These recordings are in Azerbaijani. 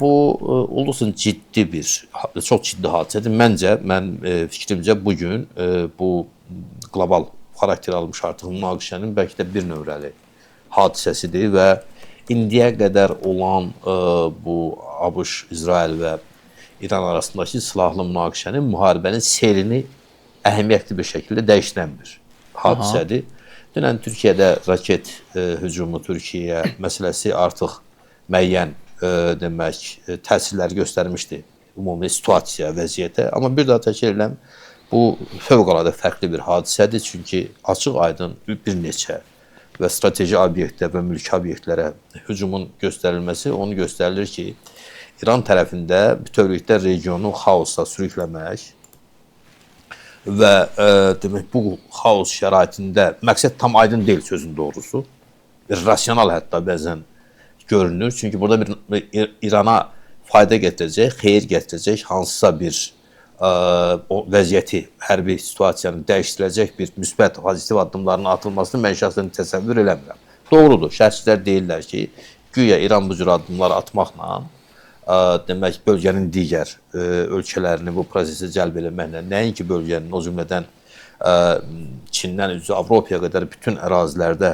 Bu olursun ciddi bir, çox ciddi hadisədir. Mən fikrimcə bugün bu qlobal xarakter almış artıq münaqişənin bəlkə də bir nömrəli hadisəsidir və indiyə qədər olan bu ABŞ, İsrail və İran arasındakı silahlı münaqişənin, müharibənin seyrini əhəmiyyətli bir şəkildə dəyişdirən bir hadisədir. Dünən Türkiyədə raket hücumu Türkiyəyə məsələsi artıq müəyyən demək təsirlər göstərmişdi ümumi situasiya, vəziyyətə. Amma bir daha təkrar edirəm, bu fövqəladə fərqli bir hadisədir. Çünki açıq-aydın bir neçə və strateji obyektə və mülki obyektlərə hücumun göstərilməsi onu göstərir ki, İran tərəfində bütövlükdə regionu xaosa sürükləmək və demək bu xaos şəraitində məqsəd tam aydın deyil sözün doğrusu. Rasional hətta bəzən görünür. Çünki burada bir İrana fayda gətirəcək, xeyir gətirəcək hansısa bir vəziyyəti, hərbi situasiyanı dəyişdirəcək bir müsbət, pozitiv addımların atılmasını mən şəxsən təsəvvür eləmirəm. Doğrudur, şərhçilər deyirlər ki, güya İran bu cür addımlar atmaqla demək bölgənin digər ölkələrini bu prosesə cəlb eləməklə, nəinki bölgənin, o cümlədən Çindən üzü Avropaya qədər bütün ərazilərdə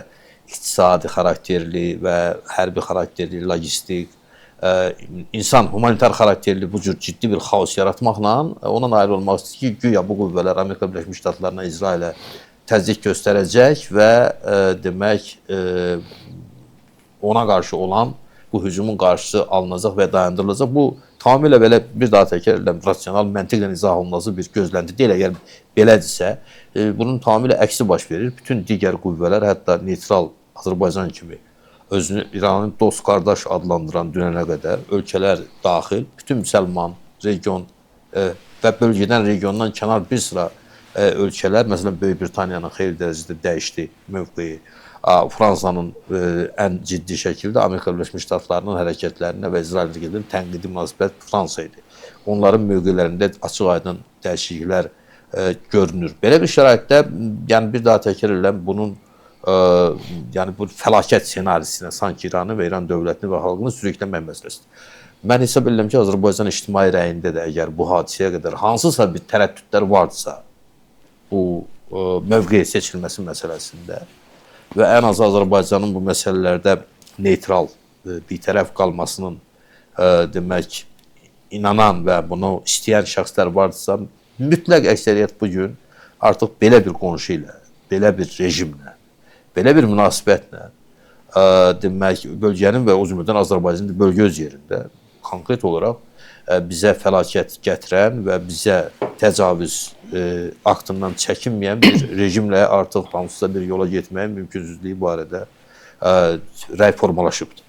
iqtisadi xarakterli və hərbi xarakterli, logistik, insan, humanitar xarakterli bu cür ciddi bir xaos yaratmaqla ona nail olmaq istəyir ki, güya bu qüvvələr Amerika Birləşmiş Ştatlarına, İsrailə təzyiq göstərəcək və demək ona qarşı olan bu hücumun qarşısı alınacaq və dayandırılacaq. Bu tamamilə belə bir daha təkrar edirəm, rasional, məntiqlə izah olunması bir gözlənti deyil. Əgər belədirsə, bunun tamamilə əksi baş verir. Bütün digər qüvvələr, hətta neytral Azərbaycan kimi özünü İranın dost qardaş adlandıran dünənə qədər ölkələr daxil, bütün müsəlman, region və bölgədən, regiondan kənar bir sıra ölkələr, məsələn, Böyük Britaniyanın xeyli dərəcədə dəyişdi mövqeyi. Fransanın ən ciddi şəkildə Amerika Birləşmiş Ştatlarının hərəkətlərinə və İsrailin tənqidi münasibət Fransa idi. Onların mövqelərində açıq-aydın dəyişikliklər görünür. Belə bir şəraitdə, yəni bir daha təkrar edirəm, bunun yəni bu fəlakət senarisinə sanki İranı və İran dövlətini və xalqını sürükləmək məsələsidir. Mən hesab edirəm ki, Azərbaycan ictimai rəyində də əgər bu hadisəyə qədər hansısa bir tərəddüdlər vardısa bu mövqe seçilməsi məsələsində və ən az Azərbaycanın bu məsələlərdə neytral, bitərəf qalmasının demək inanan və bunu istəyən şəxslər vardısa, mütləq əksəriyyət bugün artıq belə bir qonşu ilə, belə bir rejimlə, belə bir münasibətlə demək bölgənin və o cümlədən Azərbaycanın bölgə öz yerində konkret olaraq bizə fəlakət gətirən və bizə təcavüz aktından çəkinməyən bir rejimlə artıq hansısa bir yola getməyin mümkünsüzlüyü barədə rəy formalaşıbdır.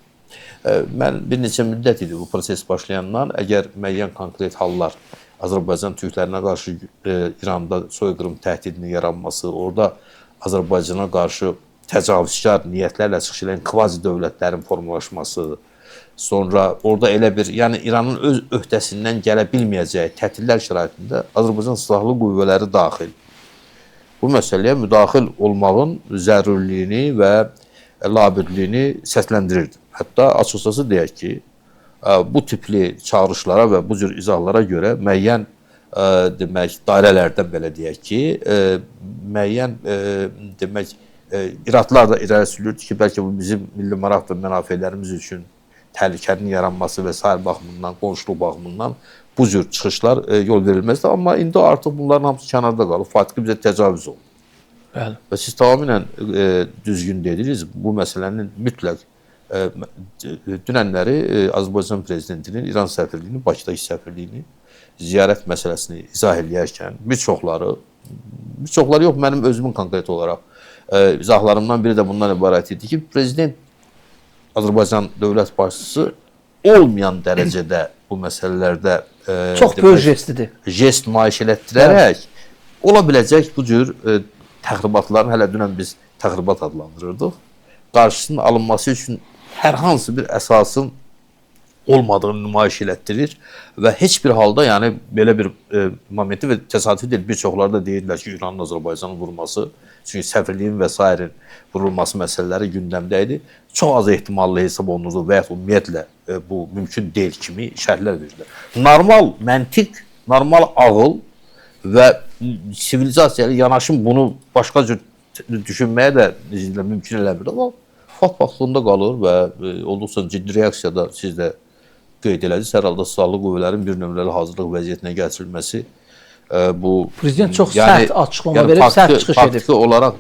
Mən bir neçə müddət idi bu proses başlayandan, əgər müəyyən konkret hallar Azərbaycan türklərinə qarşı İranda soyqırım təhdidinin yaranması, orada Azərbaycana qarşı təcavüzkar niyyətlərlə çıxış edən kvazi dövlətlərin formalaşması, sonra orada elə bir, yəni İranın öz öhdəsindən gələ bilməyəcəyi tətillər şəraitində Azərbaycan silahlı qüvvələri daxil bu məsələyə müdaxil olmağın zərurliyini və labüdlüyünü səsləndirirdim. Hətta açıqcası deyək ki, bu tipli çağırışlara və bu cür izahlara görə müəyyən demək dairələrdən belə deyək ki, müəyyən demək iradlar da irəli sürülürdü ki, bəlkə bu bizim milli maraq və mənafelərimiz üçün təhlükənin yaranması və sair baxımından, qonşuluq baxımından bu cür çıxışlar yol verilməzdir. Amma indi artıq bunların hamısı kənarda qalıb, faktiki bizə təcavüz oldu. Bəli. Və siz tamamilə düzgün dediniz, bu məsələnin mütləq dünənləri Azərbaycan prezidentinin İran səfirliyini, Bakıdakı səfirliyini ziyarət məsələsini izah edərkən bir çoxları yox, mənim özümün konkret olaraq izahlarımdan biri də bundan ibarət idi ki, prezident Azərbaycan dövlət başçısı olmayan dərəcədə bu məsələlərdə çox böyük jestdir. Jest nümayiş elətdirərək ola biləcək bu cür təxribatların, hələ dünən biz təxribat adlandırırdıq, qarşısının alınması üçün hər hansı bir əsasın olmadığını nümayiş elətdirir və heç bir halda, yəni belə bir momenti və təsadüfi deyil, bir çoxları da deyirlər ki, İranın Azərbaycanın vurması, çünki səfirliyin və s. vurulması məsələləri gündəmdə idi. Çox az ehtimallı hesab olunurdu və ya ümumiyyətlə bu mümkün deyil kimi şərhlər verirlər. Normal məntiq, normal ağıl və sivilizasiyalı yanaşım bunu başqa cür düşünməyə də mümkün eləmir. Amma fakt vaxtında qalır və olduqca ciddi reaksiyada siz də qeyd elədiniz. Hər halda silahlı qüvvələrin bir nömrəli hazırlıq vəziyyətinə gətirilməsi bu Prezident çox sərt açıqlama verib, sərt çıxış edib. Faktiki olaraq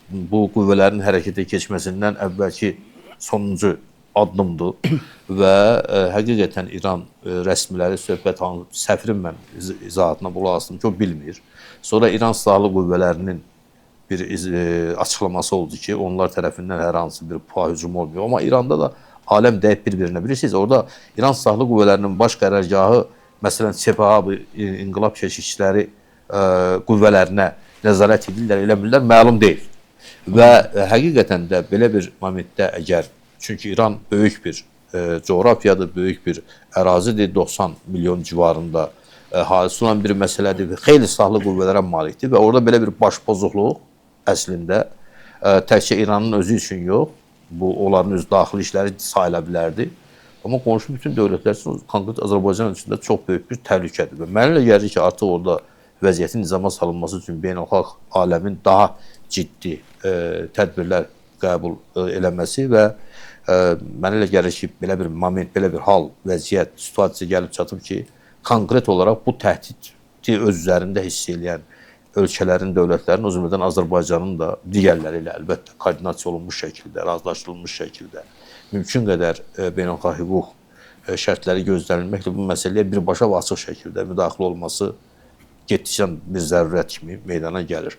bu qüvvələrin hərəkətə keçməsindən əvvəlki sonuncu addımdır və həqiqətən İran rəsmiləri söhbət səfirin mən izahatına qulaq asdım ki, o bilmir. Sonra İran silahlı qüvvələrinin bir açıqlaması oldu ki, onlar tərəfindən hər hansı bir PUA hücumu olmuyor. Amma İranda da aləm dəyib bir-birinə. Bilirsiniz, orada İran silahlı qüvvələrinin baş qərargahı, məsələn, SEPA, İnqilab Keşikçiləri qüvvələrinə nəzarət edirlər, eləmirlər, məlum deyil. Və həqiqətən də belə bir momentdə əgər, çünki İran böyük bir coğrafiyadır, böyük bir ərazidir, 90 milyon civarında hadisi olan bir məsələdir, xeyli silahlı qüvvələrə malikdir və orada belə bir başpozuqluq əslində təkcə İranın özü üçün yox, bu onların öz daxili işləri sayıla bilərdi. Amma qonşu bütün dövlətlər üçün, konkret Azərbaycan üçün də çox böyük bir təhlükədir. Və mənə elə gəlir ki, artıq orada vəziyyətin nizama salınması üçün beynəlxalq aləmin daha ciddi tədbirlər qəbul eləməsi və mənə elə gəlir ki, belə bir moment, belə bir hal, vəziyyət, situasiya gəlib çatıb ki, konkret olaraq bu təhdidi öz üzərində hiss edən ölkələrin, dövlətlərin, o cümlədən Azərbaycanın da digərləri ilə əlbəttə koordinasiya olunmuş şəkildə, razılaşdırılmış şəkildə mümkün qədər beynəlxalq hüquq şərtləri gözlənilməklə bu məsələyə birbaşa və açıq şəkildə müdaxilə olması getdikcə bir zərurət kimi meydana gəlir.